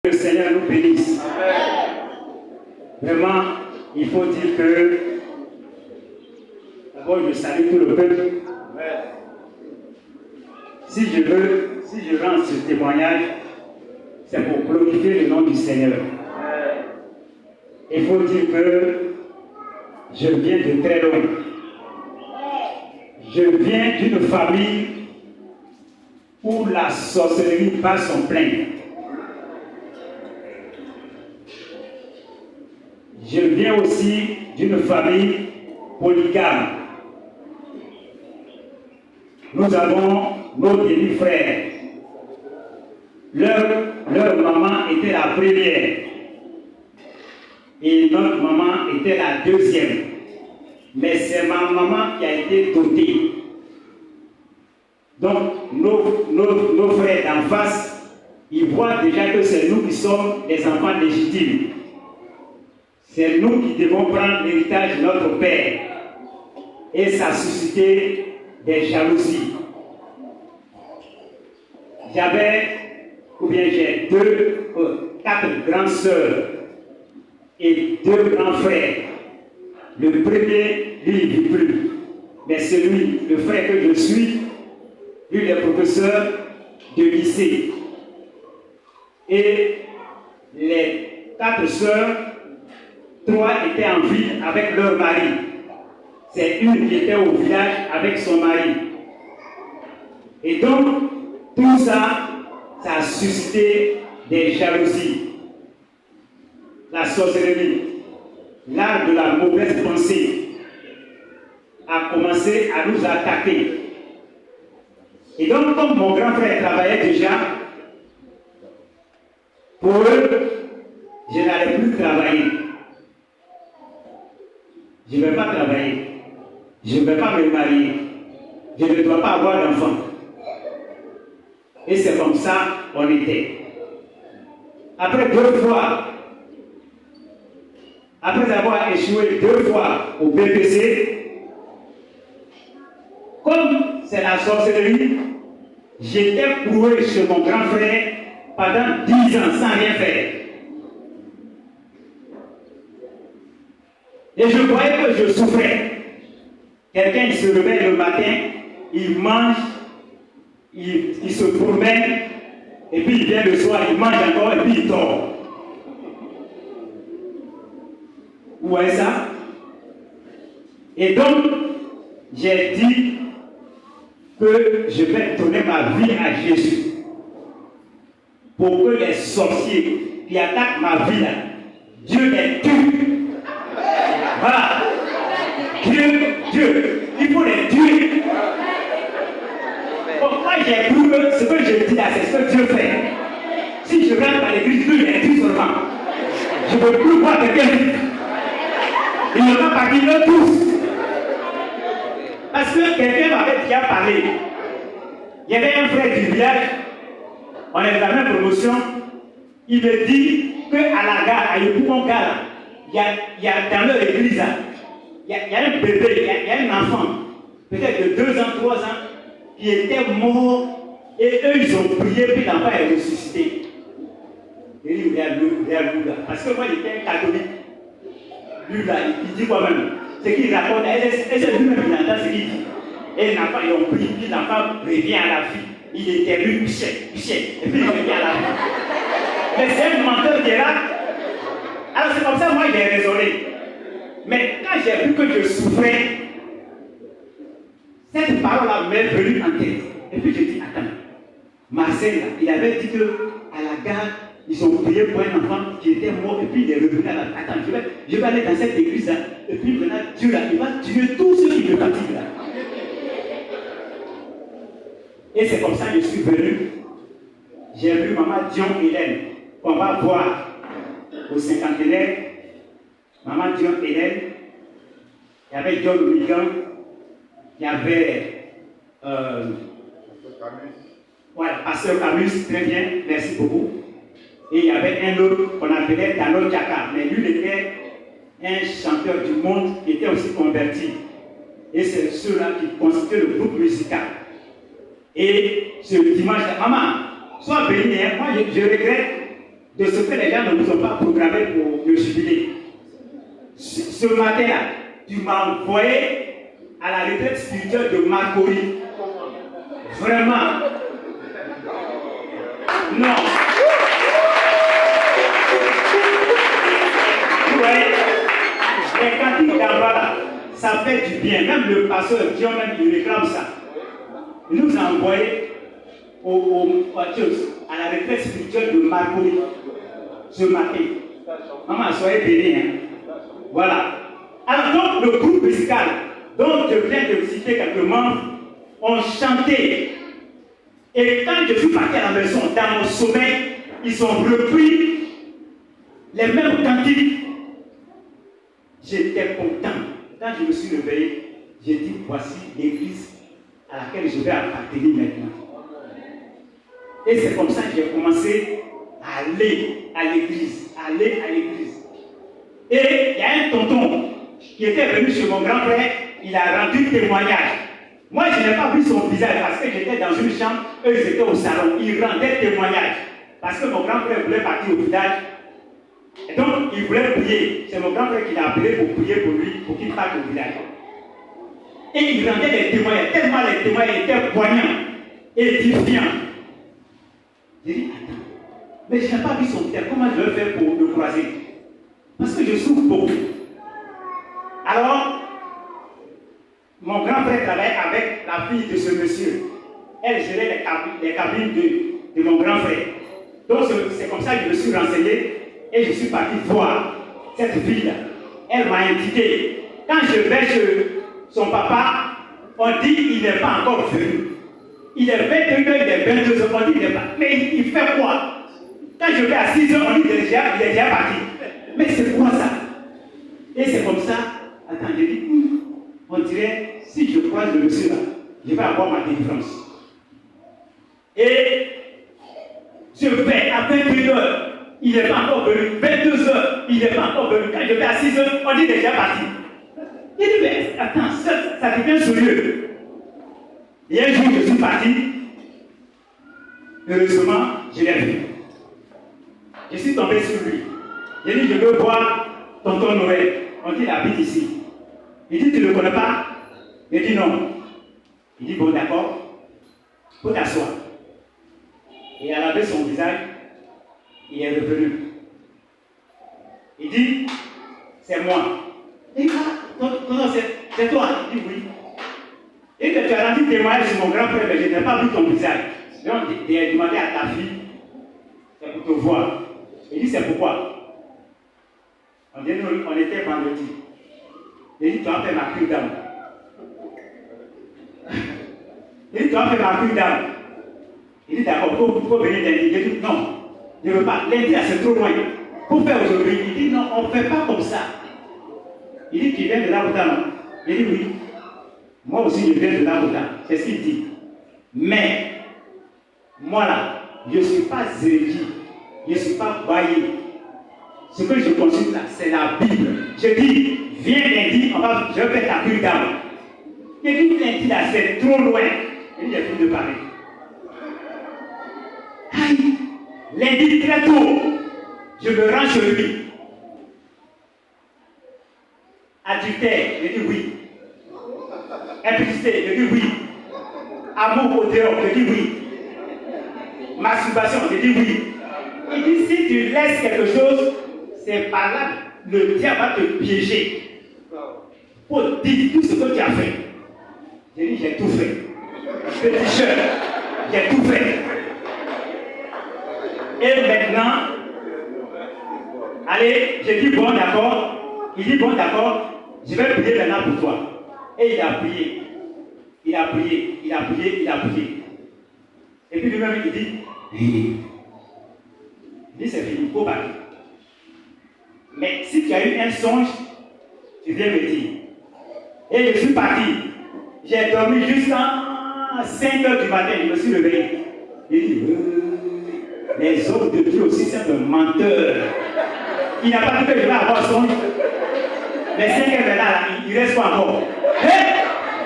Le Seigneur nous bénisse. Vraiment, il faut dire que d'abord je salue tout le peuple. Si je rends ce témoignage, c'est pour glorifier le nom du Seigneur. Il faut dire que je viens de très loin. Je viens d'une famille où la sorcellerie bat son plein. Je viens aussi d'une famille polygame. Nous avons nos demi-frères. Leur maman était la première. Et notre maman était la deuxième. Mais c'est ma maman qui a été dotée. Donc, nos frères d'en face, ils voient déjà que c'est nous qui sommes les enfants légitimes. C'est nous qui devons prendre l'héritage de notre père. Et ça a suscité des jalousies. J'ai 4 grandes sœurs et 2 grands frères. Le premier, lui, il ne vit plus. Mais celui, le frère que je suis, lui, il est professeur de lycée. Et les 4 sœurs, 3 étaient en ville avec leur mari. C'est une qui était au village avec son mari. Et donc, tout ça, ça a suscité des jalousies. La sorcellerie, l'art de la mauvaise pensée, a commencé à nous attaquer. Et donc, comme mon grand frère travaillait déjà, pour eux, je n'allais plus travailler. Je ne vais pas travailler. Je ne vais pas me marier. Je ne dois pas avoir d'enfant. Et c'est comme ça qu'on était. Après avoir échoué 2 fois au BPC, comme c'est la sorcellerie, j'étais cloué chez mon grand frère pendant 10 ans sans rien faire. Et je voyais que je souffrais. Quelqu'un il se réveille le matin, il mange, il se promène, et puis il vient le soir, il mange encore, et puis il dort. Vous voyez ça? Et donc, j'ai dit que je vais donner ma vie à Jésus. Pour que les sorciers qui attaquent ma vie, là, Dieu les tue. Voilà. Dieu, il faut les tuer. Bon, moi j'ai cru que ce que je dis là, c'est ce que Dieu fait. Si je rentre à l'église, Dieu les tue seulement. Je ne veux plus voir quelqu'un vivre. Ils ne vont pas partir eux tous. Parce que quelqu'un m'avait déjà parlé. Il y avait un frère du village, on est dans la même promotion, il me dit qu'à la gare, à Yopougon-Gare, il y a dans leur église, il y a un bébé, il y a un enfant, peut-être de 2 ans, 3 ans, qui était mort, et eux ils ont prié, puis l'enfant est ressuscité. Et lui, il est à lui, parce que moi j'étais un catholique. Lui là, il dit quoi même? Ce qu'il raconte, et c'est lui-même qui entend ce qu'il dit. Et l'enfant, ils ont prié, puis l'enfant revient à la vie. Il était lui, Michel, et puis il revient à la vie. Mais c'est un menteur qui est là. Alors c'est comme ça, moi j'ai raisonné. Mais quand j'ai vu que je souffrais, cette parole-là m'est venue en tête. Et puis j'ai dit, attends, Marcel, là, il avait dit qu'à la gare, ils ont prié pour un enfant qui était mort et puis il est revenu à la vie. Attends, je vais aller dans cette église-là. Et puis maintenant, Dieu là, il va tuer tous ceux qui me fatiguent là. Et c'est comme ça que je suis venu. J'ai vu maman Dion Hélène, qu'on va voir au cinquantenaire. Maman Dion Hélène, il y avait John Wigan, il y avait voilà, Pasteur Camus, très bien, merci beaucoup. Et il y avait un autre qu'on appelait Dano Djaka, mais lui il était un chanteur du monde qui était aussi converti. Et c'est ceux-là qui constituaient le groupe musical. Et ce dimanche, maman, sois bénie, hein? Moi je regrette de ce que les gens ne vous ont pas programmé pour le jubilé. Ce matin-là, tu m'as envoyé à la retraite spirituelle de Marcory. Vraiment. Non. Vous voyez, les cantiques d'Abba là, ça fait du bien. Même le pasteur Dieu même il réclame ça. Il nous a envoyé à la retraite spirituelle de Marcory ce matin. Maman, soyez bénis. Hein? Voilà. Alors donc le groupe musical dont je viens de citer quelques membres ont chanté. Et quand je suis parti à la maison, dans mon sommeil, ils ont repris les mêmes cantiques. J'étais content. Quand je me suis réveillé, j'ai dit voici l'église à laquelle je vais appartenir maintenant. Et c'est comme ça que j'ai commencé à aller à l'église. Et il y a un tonton qui était venu chez mon grand frère, il a rendu témoignage. Moi, je n'ai pas vu son visage parce que j'étais dans une chambre, eux ils étaient au salon, ils rendaient témoignage. Parce que mon grand frère voulait partir au village. Et donc, il voulait prier. C'est mon grand frère qui l'a appelé pour prier pour lui, pour qu'il parte au village. Et il rendait des témoignages, tellement les témoignages étaient poignants, édifiants. J'ai dit, attends, mais je n'ai pas vu son visage, comment je vais faire pour le croiser? Parce que je souffre beaucoup. Alors, mon grand frère travaillait avec la fille de ce monsieur. Elle gérait les cabines de mon grand frère. Donc, c'est comme ça que je me suis renseigné et je suis parti voir cette fille-là. Elle m'a indiqué. Quand je vais chez son papa, on dit qu'il n'est pas encore venu. Il est 21h, il est 22h, on dit qu'il n'est pas. Mais il fait quoi? Quand je vais à 6h, on dit qu'il est déjà parti. Mais c'est quoi ça? Et c'est comme ça. Attends, j'ai dit, on dirait, si je croise le monsieur là, je vais avoir ma délivrance. Et je vais à 21h, il n'est pas encore venu. 22h, il n'est pas encore venu. Quand je vais à 6h, on dit déjà parti. Il dit, mais attends, ça devient sérieux. Et un jour, je suis parti. Heureusement, je l'ai vu. Je suis tombé sur lui. J'ai dit, je veux voir tonton Noël. On dit, il habite ici. Il dit, tu ne le connais pas? Il dit, non. Il dit, bon, d'accord. Faut t'asseoir. Et il a lavé son visage. Il est revenu. Il dit, c'est moi. Il dit, c'est toi. Il dit, oui. Et que tu as rendu témoignage sur mon grand frère, mais je n'ai pas vu ton visage. Donc, il a demandé à ta fille, c'est pour te voir. Il dit, c'est pourquoi? On était vendredi. Il dit, tu as fait ma cure d'âme. Il dit, tu as fait ma cure d'âme. Il dit, d'accord, il faut venir lundi. Il dit, non, je ne veux pas. Lundi, c'est trop loin. Il faut faire aujourd'hui. Il dit, non, on ne fait pas comme ça. Il dit, tu viens de l'Abouda, non? Il dit, oui. Moi aussi, je viens de l'Abouda. C'est ce qu'il dit. Mais, moi là, je ne suis pas zérégie. Je ne suis pas baillé. Ce que je consulte là, c'est la Bible. Je dis, viens lundi, je vais faire ta cure d'âme. Il dit, lundi là, c'est trop loin. Il dit, j'ai fini de parler. Aïe, lundi très tôt, je me rends chez lui. Adultère, je dis oui. Impudicité, je dis oui. Amour au dehors, je dis oui. Masturbation, je dis oui. Il dit, si tu laisses quelque chose, c'est par là le diable va te piéger. Pour dire tout ce que tu as fait. J'ai dit, j'ai tout fait. Petit jeune, j'ai tout fait. Et maintenant, allez, j'ai dit, bon, d'accord. Il dit, bon, d'accord, je vais prier maintenant pour toi. Et il a prié. Il a prié, il a prié, il a prié. Et puis lui-même, il dit, c'est fini, il faut partir. Mais si tu as eu un songe, tu viens me dire. Et je suis parti. J'ai dormi jusqu'à 5h du matin, je me suis réveillé. Il dit, les hommes de Dieu aussi, c'est un menteur. Il n'a pas dit que je vais avoir songe. Les 5h là, il reste pas encore. Hey,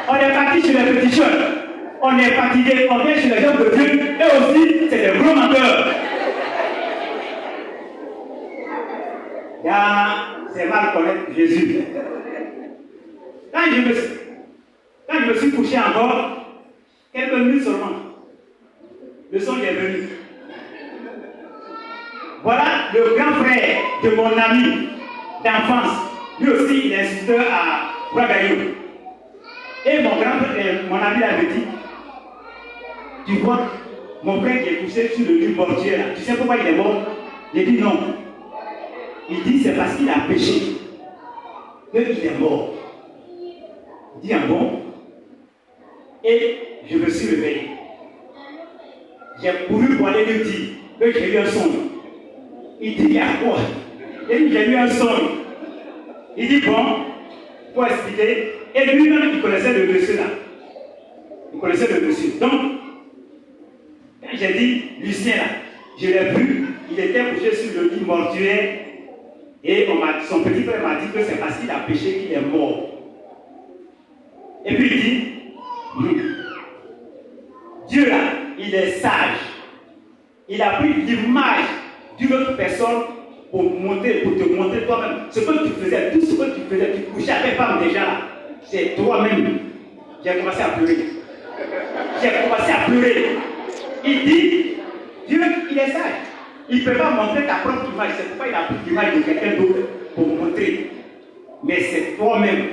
on est parti chez les petits jeunes. On est fatigué, on vient chez les hommes de Dieu. Et aussi, c'est des gros menteurs. C'est mal connaître Jésus. Quand je me suis couché encore, quelques minutes seulement, le songe est venu. Voilà le grand frère de mon ami d'enfance. Lui aussi, il est instituteur à Ouagadougou. Et mon grand frère, mon ami l'avait dit, tu vois, mon frère qui est couché sur le lit mortuaire, tu sais pourquoi il est mort? J'ai dit non. Il dit c'est parce qu'il a péché qu'il est mort. Il dit ah bon? Et je me suis réveillé. J'ai couru pour aller lui dire que j'ai eu un songe. Il dit il y a quoi? Et lui j'ai eu un songe. Il dit bon, pour expliquer. Et lui-même il connaissait le monsieur là. Il connaissait le monsieur. Donc, quand j'ai dit Lucien là, je l'ai vu, il était couché sur le lit mortuaire. Et son petit frère m'a dit que c'est parce qu'il a péché qu'il est mort. Et puis il dit, Dieu là, il est sage. Il a pris l'image d'une autre personne pour te montrer toi-même. Ce que tu faisais, tout ce que tu faisais, tu couchais avec femme déjà là, c'est toi-même. J'ai commencé à pleurer. Il dit, Dieu, il est sage. Il ne peut pas montrer ta propre image. C'est pourquoi il a pris l'image de quelqu'un d'autre pour montrer. Mais c'est toi-même.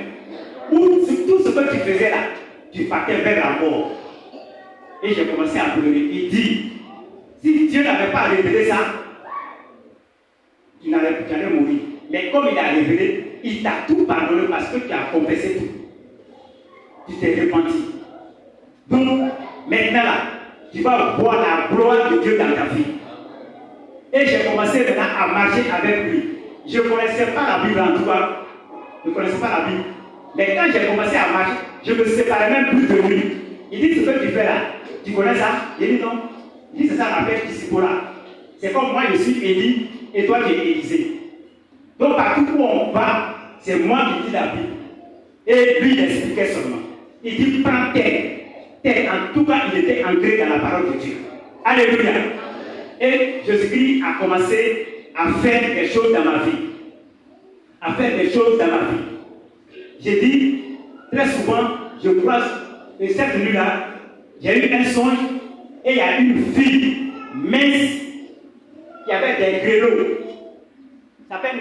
Ou tout ce que tu faisais là, tu partais vers la mort. Et j'ai commencé à pleurer. Il dit, si Dieu n'avait pas révélé ça, tu allais mourir. Mais comme il a révélé, il t'a tout pardonné parce que tu as confessé tout. Tu t'es repenti. Donc, maintenant là, tu vas voir la gloire de Dieu dans ta vie. Et j'ai commencé maintenant à marcher avec lui. Je ne connaissais pas la Bible en tout cas. Je ne connaissais pas la Bible. Mais quand j'ai commencé à marcher, je ne me séparais même plus de lui. Il dit, ce que tu fais là, tu connais ça? J'ai dit non. Il dit, c'est ça la paix ici là. C'est comme moi, je suis Élie et toi, tu es Élisée. Donc partout où on va, c'est moi qui dis la Bible. Et lui, il expliquait seulement. Il dit, prends terre. En tout cas, il était ancré dans la parole de Dieu. Alléluia. Et Jésus-Christ a commencé à faire des choses dans ma vie. J'ai dit, très souvent, je croise, et cette nuit-là, j'ai eu un songe, et il y a une fille mince, qui avait des grelots. Ça fait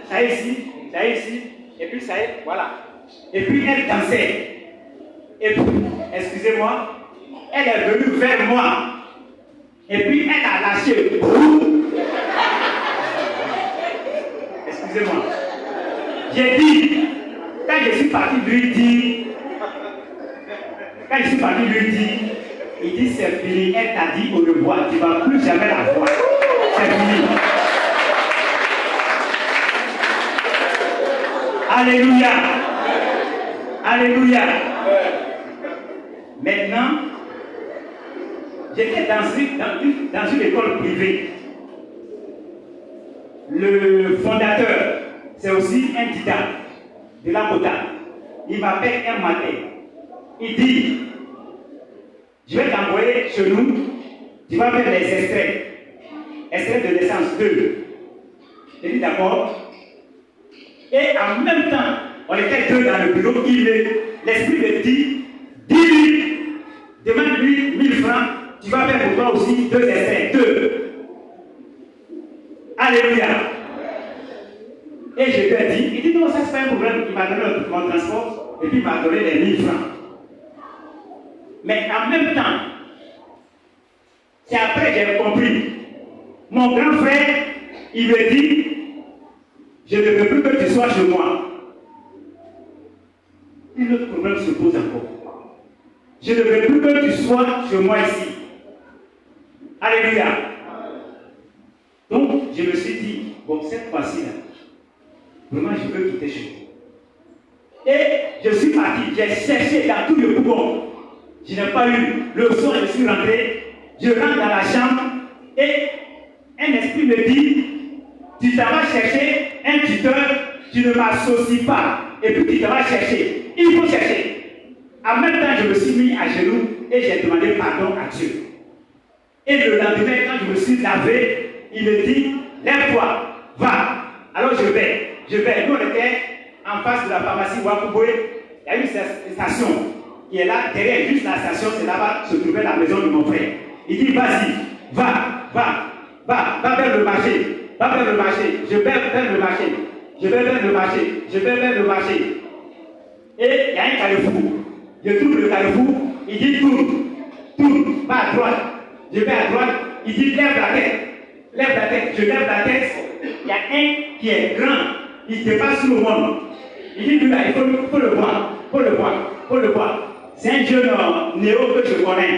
ça ici, et puis ça est, voilà. Et puis elle dansait. Et puis, excusez-moi, elle est venue vers moi. Et puis elle a lâché. Excusez-moi. J'ai dit, quand je suis parti lui dire, il dit c'est fini. Elle t'a dit au revoir, tu ne vas plus jamais la voir. C'est fini. Alléluia. Alléluia. Maintenant, j'étais dans une école privée. Le fondateur, c'est aussi un titan de la Kota. Il m'appelle un matin. Il dit, je vais t'envoyer chez nous, tu vas faire les extraits de naissance 2. J'ai dit d'accord. Et en même temps, on était deux dans le bureau, l'esprit me dit, dis-lui, demande-lui 1000 francs, tu vas faire pour toi aussi 2 extraits, 2. Alléluia. Et je lui ai dit, il dit non, ça c'est pas un problème, il m'a donné mon transport, et puis il m'a donné les 1000 francs. Mais en même temps, c'est après que j'ai compris. Mon grand frère, il me dit, je ne veux plus que tu sois chez moi. Et l'autre problème se pose encore. Je ne veux plus que tu sois chez moi ici. Alléluia. Donc, je me suis dit, bon, cette fois-ci, vraiment, je veux quitter chez vous. Et je suis parti, j'ai cherché dans tout le bougon. Je n'ai pas eu. Le soir, je suis rentré. Je rentre dans la chambre et un esprit me dit, tu t'en vas chercher un tuteur, tu ne m'associes pas. Et puis tu t'en vas chercher. Il faut chercher. En même temps, je me suis mis à genoux et j'ai demandé pardon à Dieu. Et le lendemain, quand je me suis lavé, il me dit, lève-toi, va. Alors je vais. Nous, on était en face de la pharmacie Wakuboué. Il y a une station qui est là, derrière, juste la station, c'est là-bas se trouvait la maison de mon frère. Il dit, vas-y, va vers le marché. Je vais vers le marché. Et il y a un carrefour. Je trouve le carrefour, il dit tourne, va à droite. Je vais à droite, il dit lève la tête. Je lève la tête. Il y a un qui est grand, il dépasse tout le monde. Il dit lui là, il faut le voir. C'est un jeune néo que je connais.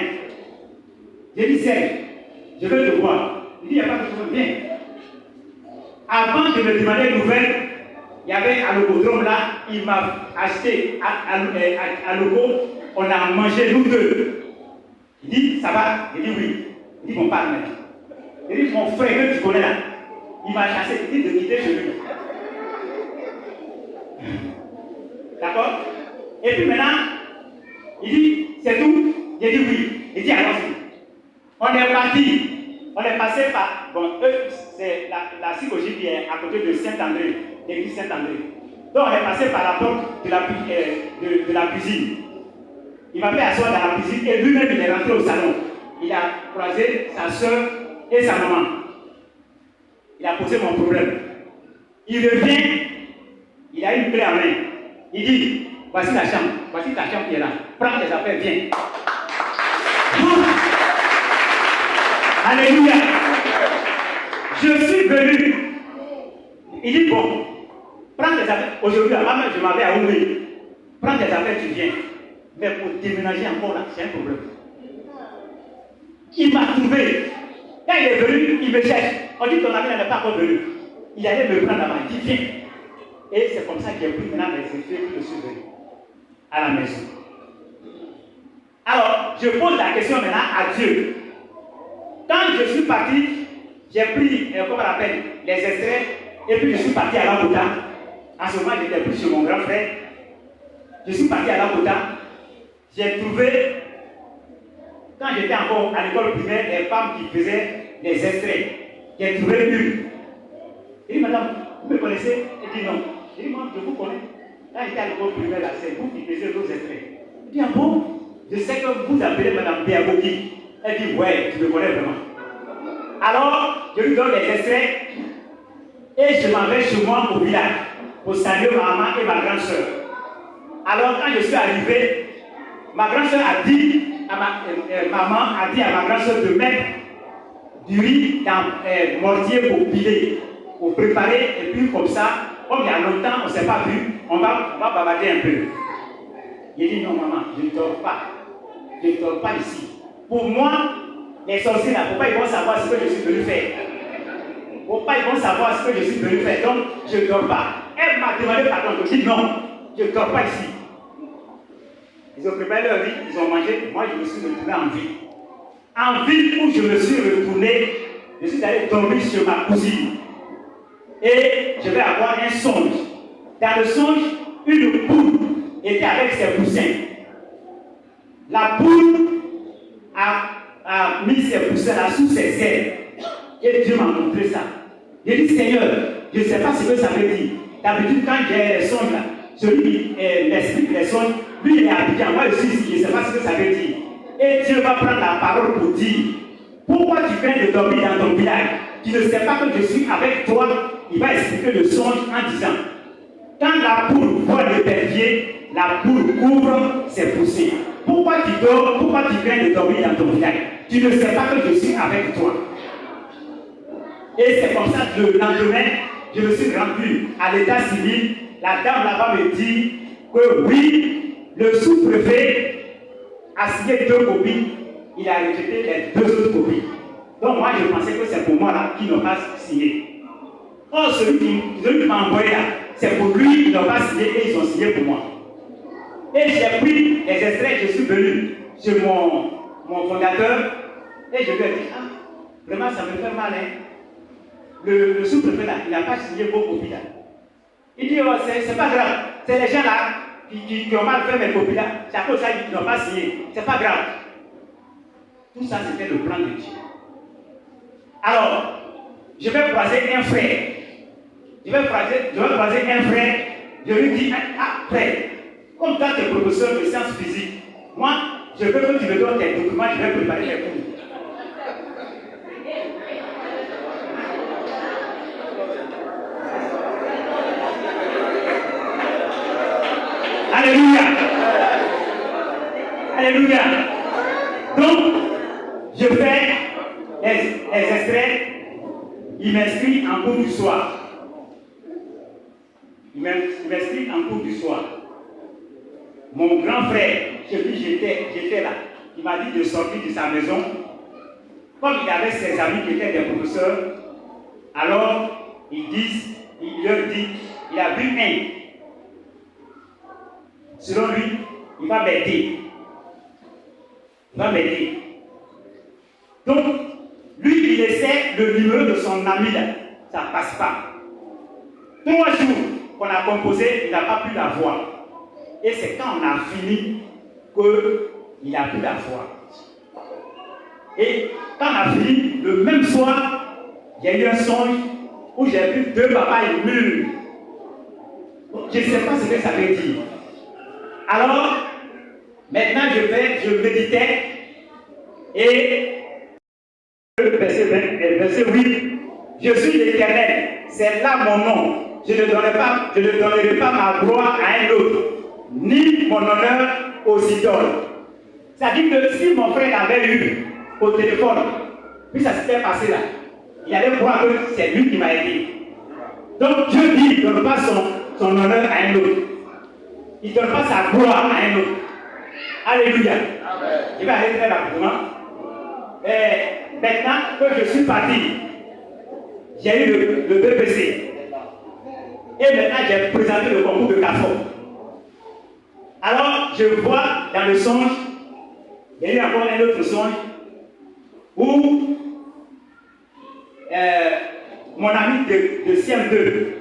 J'ai dit Serge, je veux le voir. Il dit il n'y a pas de problème, viens. Avant de me demander une nouvelle, il y avait à l'Opodrome là, il m'a acheté à Loco, on a mangé nous deux. Il dit, ça va? Il dit oui. Il dit, mon partenaire. Il dit, mon frère que tu connais là, il m'a chassé, il dit de quitter chez lui. D'accord? Et puis maintenant, il dit, c'est tout? J'ai dit oui. Il dit, allons-y. On est parti. On est passé par, bon, eux, c'est la psychologie qui est à côté de Saint-André, l'église Saint-André. Donc on est passé par la porte de la cuisine. Il m'a fait asseoir dans la cuisine et lui-même il est rentré au salon. Il a croisé sa soeur et sa maman. Il a posé mon problème. Il revient, il a une clé en main. Il dit, voici ta chambre qui est là. Prends tes affaires, viens. Alléluia. Je suis venu. Il dit, bon, prends tes affaires. Aujourd'hui, avant je m'avais à ouvrir. Prends tes affaires, tu viens. Mais pour déménager encore là, c'est un problème. Il m'a trouvé. Quand il est venu, il me cherche. On dit, ton ami n'est pas encore venu. Il allait me prendre là-bas. Il dit, viens. Et c'est comme ça qu'il a pris maintenant les effets que je suis venu à la maison. Alors, je pose la question maintenant à Dieu. Quand je suis parti, j'ai pris, comment on appelle, les extraits, et puis je suis parti à Lakota. En ce moment, j'étais plus chez mon grand frère. Je suis parti à Lakota. J'ai trouvé, quand j'étais encore à l'école primaire, les femmes qui faisaient des extraits. J'ai trouvé une. Il dit, madame, vous me connaissez? Elle dit non. Je dis, moi, je vous connais. Quand j'étais à l'école primaire, là, c'est vous qui faisiez nos extraits. Il dit, ah bon? Je sais que vous appelez madame Béagogi. Elle dit, ouais, tu me connais vraiment. Alors, je lui donne les extraits et je m'en vais chez moi au village pour saluer ma maman et ma grande soeur. Alors, quand je suis arrivé, ma grande soeur a dit à maman a dit à ma grande soeur de mettre du riz dans mortier pour piler, pour préparer, et puis comme ça, comme il y a longtemps, on ne s'est pas vu, on va bavarder un peu. Il dit, non maman, je ne dors pas. Je ne dors pas ici. Pour moi, les sorciers là, pourquoi ils vont savoir ce que je suis venu faire? Pourquoi ils vont savoir ce que je suis venu faire? Donc, je ne dors pas. Elle m'a demandé pardon. Je dis non, je ne dors pas ici. Ils ont préparé leur vie, ils ont mangé. Moi, je me suis retrouvé en vie. En ville où je me suis retourné, je suis allé dormir chez ma cousine. Et je vais avoir un songe. Dans le songe, une poule était avec ses poussins. La poule a mis ses poussins là sous ses ailes. Et Dieu m'a montré ça. J'ai dit, Seigneur, je ne sais pas ce que ça veut dire. D'habitude, quand j'ai les songes là, celui qui m'explique les songes, lui il est habillé. Moi je suis ici, je ne sais pas ce que ça veut dire. Et Dieu va prendre la parole pour dire, pourquoi tu viens de dormir dans ton village? Tu ne sais pas que je suis avec toi. Il va expliquer le songe en disant, quand la poule voit le berger, la poule couvre ses poussins. Pourquoi tu dors? Pourquoi tu viens de dormir dans ton village? Tu ne sais pas que je suis avec toi. Et c'est comme ça que le lendemain, je me suis rendu à l'état civil. La dame là-bas me dit que oui, le sous-préfet a signé 2 copies. Il a rejeté les 2 autres copies. Donc moi, je pensais que c'est pour moi là qui n'ont pas signé. Or, celui qui m'a envoyé là, c'est pour lui qui n'ont pas signé et ils ont signé pour moi. Et j'ai pris les extraits, je suis venu chez mon fondateur et je lui ai dit, ah, vraiment ça me fait mal, hein. Le sous-préfet là, il n'a pas signé vos copies là. Il dit, oh, c'est pas grave, c'est les gens là qui ont mal fait mes copies là, c'est à cause de ça qu'ils n'ont pas signé, c'est pas grave. Tout ça c'était le plan de Dieu. Alors, je vais croiser un frère je vais croiser un frère, je lui dis, ah frère, comme toi tu es professeur de sciences physiques, moi, je veux que tu me donnes tes documents, je vais préparer les cours. Alléluia. Alléluia. Donc, je fais les extraits, il m'inscrit en cours du soir. Il m'inscrit en cours du soir. Mon grand frère, chez qui j'étais là, il m'a dit de sortir de sa maison. Comme il avait ses amis qui étaient des professeurs, alors il leur dit, il a vu un. Selon lui, il va m'aider. Il va m'aider. Donc, lui, il essaie le numéro de son ami là. Ça ne passe pas. 3 jours qu'on a composé, il n'a pas pu l'avoir. Et c'est quand on a fini qu'il a pu l'avoir. Et quand on a fini, le même soir, il y a eu un songe où j'ai vu 2 papayes mûres. Je ne sais pas ce que ça veut dire. Alors, maintenant je méditais et verset 8, je suis l'Éternel, c'est là mon nom, je ne donnerai pas ma gloire à un autre, ni mon honneur aux idoles. C'est-à-dire que si mon frère avait eu au téléphone, puis ça s'était passé là, il allait croire que c'est lui qui m'a aidé. Donc Dieu dit, il ne donne pas son honneur à un autre. Il ne donne pas sa gloire à un autre. Alléluia. Amen. Je vais aller très rapidement. Maintenant que je suis parti, j'ai eu le BPC. Et maintenant j'ai présenté le concours de CAFO. Alors je vois dans le songe, il y a eu encore un autre songe où mon ami de CM2,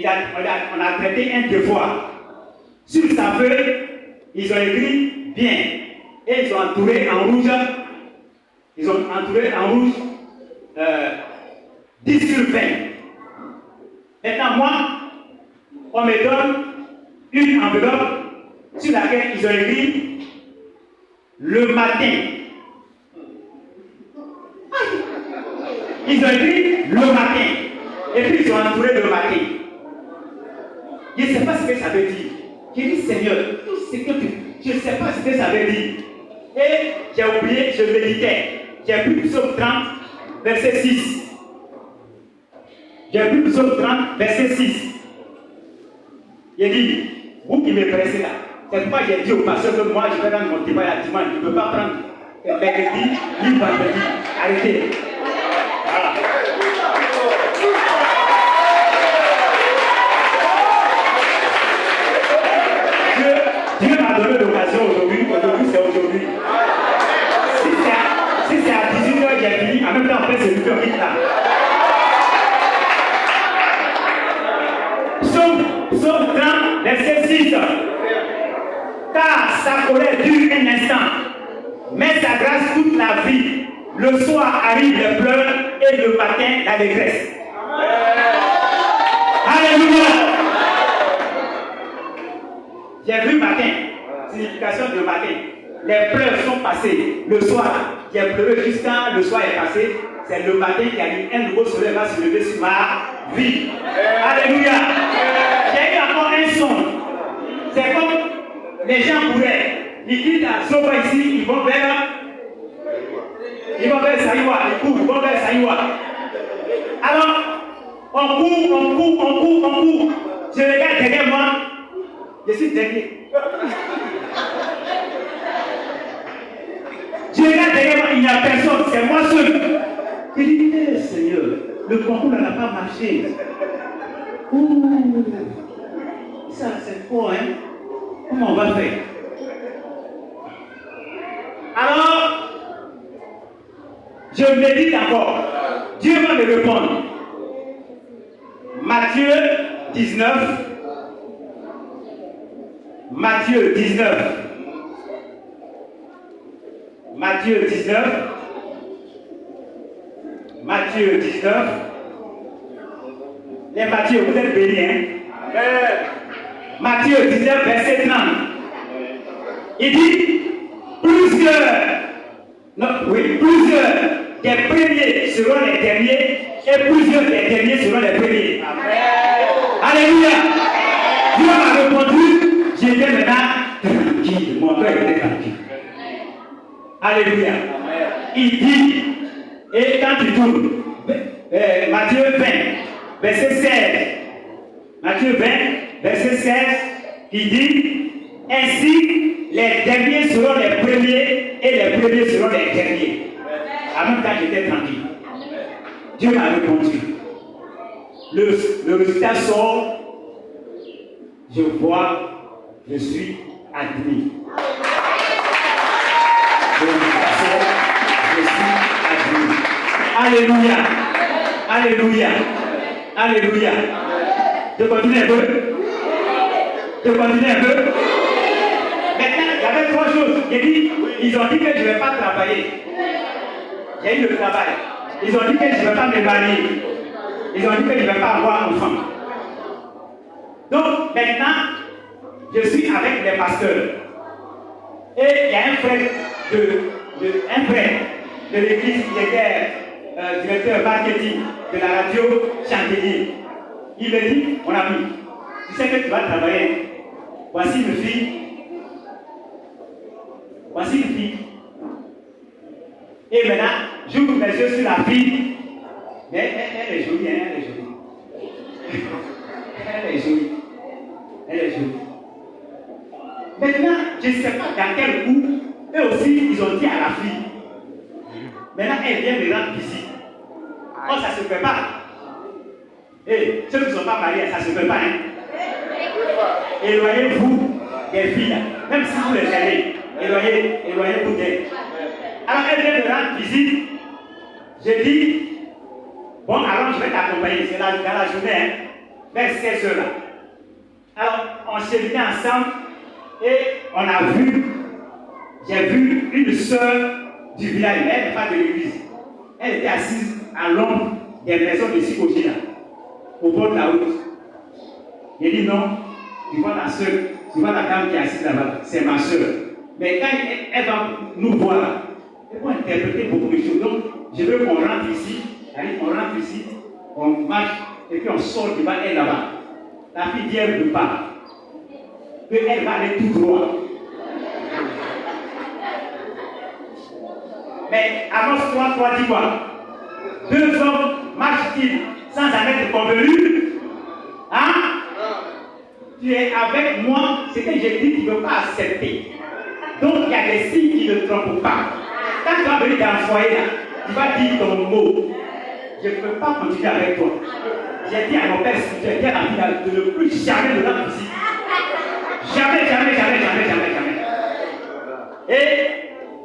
on a traité un devoir. Sur sa feuille, ils ont écrit bien. Et ils ont entouré en rouge. 10 sur 20. Maintenant, moi, on me donne une enveloppe sur laquelle ils ont écrit le matin. Ils ont écrit le matin. Et puis ils ont entouré le matin. Je ne sais pas ce que ça veut dire. J'ai dit, Seigneur, je ne sais pas ce que ça veut dire. Et j'ai oublié, je méditais. J'ai pris Psaume 30, verset 6. J'ai pris Psaume 30, verset 6. J'ai dit, vous qui me pressez là, c'est pourquoi j'ai dit au pasteur que moi je vais rendre mon témoin à dimanche. Je ne peux pas prendre mercredi, ni vendredi. Arrêtez. Voilà. Dieu m'a donné l'occasion aujourd'hui c'est aujourd'hui. Si c'est à 18h j'ai fini, en même temps après c'est 8h là. Psaume 30, verset 6. Car sa colère dure un instant, mais sa grâce toute la vie. Le soir arrive les pleurs et le matin l'allégresse. Alléluia. J'ai vu matin, signification de matin. Les pleurs sont passés. Le soir, j'ai pleuré jusqu'à le soir est passé. C'est le matin qui a dit un nouveau soleil va se lever sur ma vie. Alléluia. J'ai eu encore un son. C'est comme les gens pourraient. Ils quittent à Soba ici, ils vont vers Saïwa. Ils vont vers Saïwa. Alors, on court. Je regarde derrière moi. Je suis dernier. Je regarde derrière moi, il n'y a personne, c'est moi seul. Je dis, Seigneur, le concours n'a pas marché. Ouh, ça c'est fort, hein? Comment on va faire? Alors, je médite encore. Dieu va me répondre. Matthieu 19. Matthieu 19. Matthieu 19. Matthieu 19. Les Matthieu, vous êtes bénis, hein? Matthieu 19, verset 30. Il dit, plusieurs des premiers seront les derniers et plusieurs des derniers seront les premiers. Alléluia. Dieu m'a répondu, j'étais maintenant tranquille, mon cœur était tranquille. Alléluia. Il dit, et quand tu tournes, Matthieu 20, verset 16, Matthieu 20, verset 16, il dit, ainsi les derniers seront les premiers et les premiers seront les derniers. En même temps, j'étais tranquille. Dieu m'a répondu. Le résultat sort, je vois, je suis admis. Le résultat sort, je suis admis. Alléluia. Alléluia. Alléluia. Je continue un peu. Je continue un peu. Maintenant, il y avait trois choses. Ils ont dit que je ne vais pas travailler. J'ai eu le travail. Ils ont dit que je ne vais pas me marier. Ils ont dit que je ne vais pas avoir enfant. Donc, maintenant, je suis avec les pasteurs. Et il y a un frère de l'église qui était directeur marketing de la radio Chantilly. Il me dit, mon ami, tu sais que tu vas travailler. Voici une fille. Voici une fille. Et maintenant, j'ouvre mes yeux sur la fille. Mais elle est jolie, hein, elle est jolie. Elle est jolie. Elle est jolie. Maintenant, je ne sais pas dans quel coup, eux aussi, ils ont dit à la fille. Maintenant, elle vient me rendre visite. Oh, ça ne se fait pas. Et ceux qui ne sont pas mariés, ça ne se fait pas. Hein? Éloignez-vous des filles, même si vous les aimez. Éloignez-vous d'elles. Alors, elle vient me rendre visite. J'ai dit, bon, alors je vais t'accompagner. C'est dans la journée, hein, vers 16 heures là. Alors, on s'est mis ensemble et on a vu, j'ai vu une sœur du village, elle n'est pas de l'église. Elle était assise à l'ombre des maisons de Sikojina, au bord de la route. J'ai dit non, tu vois la sœur, tu vois la dame qui est assise là-bas, c'est ma sœur. Mais quand elle va nous voir, elle va interpréter beaucoup de choses. Donc, je veux qu'on rentre ici, on rentre ici, on marche, et puis on sort devant elle là-bas. La fille dit, elle ne veut pas. Elle va aller tout droit. Mais Amos 3 dit quoi? Deux hommes marchent-ils sans en être convenus? Hein? Tu es avec moi, ce que j'ai dit, tu ne veux pas accepter. Donc il y a des signes qui ne trompent pas. Quand tu vas venir dans le foyer, là, tu vas dire ton mot. Je ne peux pas continuer avec toi. J'ai dit à mon père spirituel, viens à de ne plus jamais me rendre ici. Jamais. Et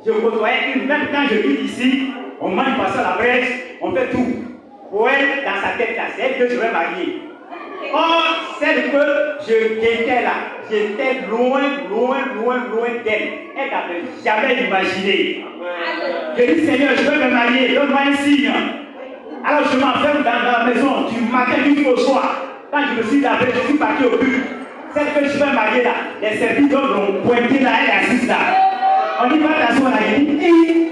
je côtoyais une, même quand je vis ici, on mange pas ça la brèche, on fait tout. Pour elle, dans sa tête là, c'est elle que je vais marier. Or, celle que je guettais là, j'étais loin d'elle. Elle n'avait jamais imaginé. Je dis, Seigneur, je veux me marier, donne-moi un signe. Alors je m'enferme dans la maison du matin jusqu'au soir. Quand je me suis lavé, je suis parti au but. Celle que je vais marier là, les serviteurs l'ont pointé là, elle est assise là. On dit pas t'asseoir là, il dit,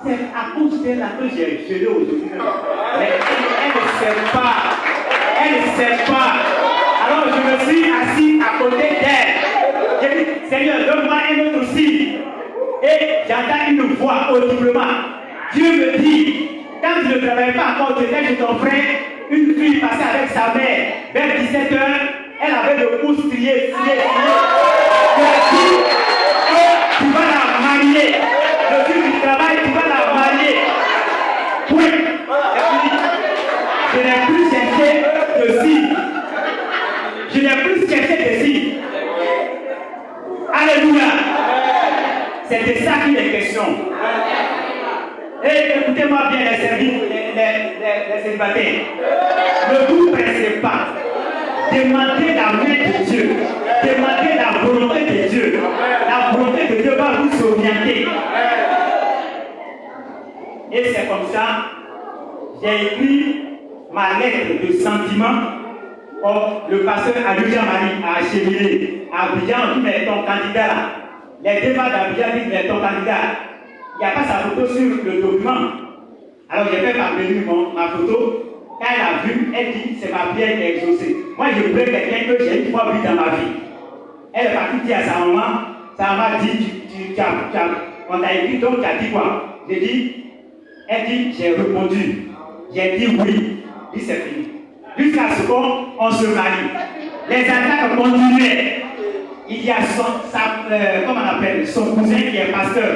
c'est à cause d'elle là que j'ai gelé aujourd'hui. Mais elle ne sait pas. Elle ne sait pas. Alors je me suis assis à côté d'elle. J'ai dit, Seigneur, donne-moi un autre signe. Et j'entends une voix audiblement. Dieu me dit, quand tu ne travailles pas encore, tu étais chez ton frère, une fille passait avec sa mère vers 17h, elle avait le pouce strié. Tu as dit, tu vas la marier. Le jour du travail, tu vas la marier. Oui. Je n'ai plus cherché de signes. Je n'ai plus cherché de signes. Alléluia. C'est de ça qu'il est question. Et écoutez-moi bien les célibataires. Ne vous pressez pas. Demandez la main de Dieu. Demandez la volonté de Dieu. La volonté de Dieu va vous orienter. Et c'est comme ça, j'ai écrit ma lettre de sentiment Or, le pasteur Aluja Marie a acheminé à Abidjan, dit mais ton candidat là, les débats d'Abidjan disent mais ton candidat, il n'y a pas sa photo sur le document. Alors j'ai fait parvenir ma photo. Quand elle a vu, elle dit c'est ma prière qui est exaucée. Moi je voulais quelqu'un que j'ai une fois vu dans ma vie. Elle est partie dire à sa maman dit on t'a écrit donc tu as dit quoi? J'ai dit, elle dit j'ai répondu. J'ai dit oui. Dit c'est fini. Jusqu'à ce qu'on se marie. Les attaques continuaient. Il y a comment on appelle, son cousin qui est pasteur,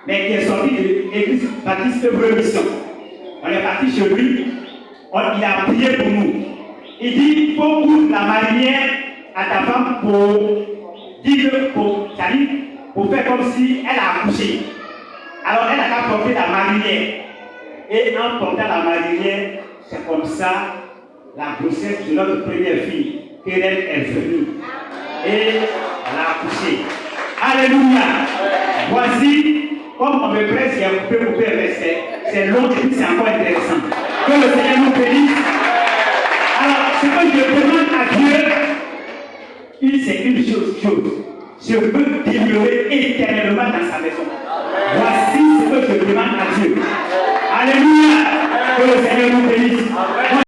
mais qui est sorti de l'église baptiste Mission. On est parti chez lui, il a prié pour nous. Il dit, il faut ouvrir la marinière à ta femme pour faire comme si elle a accouché. Alors elle a qu'à porter la marinière. Et en portant la marinière, c'est comme ça la grossesse de notre première fille, qu'elle est venue. Et elle a accouché. Alléluia. Voici, comme on me presse, il y a coupé un verset. C'est long et puis c'est encore intéressant. Que le Seigneur nous bénisse. Alors, ce que je demande à Dieu, c'est une chose. Je veux demeurer éternellement dans sa maison. Voici ce que je demande à Dieu. Alléluia. Que le Seigneur nous bénisse.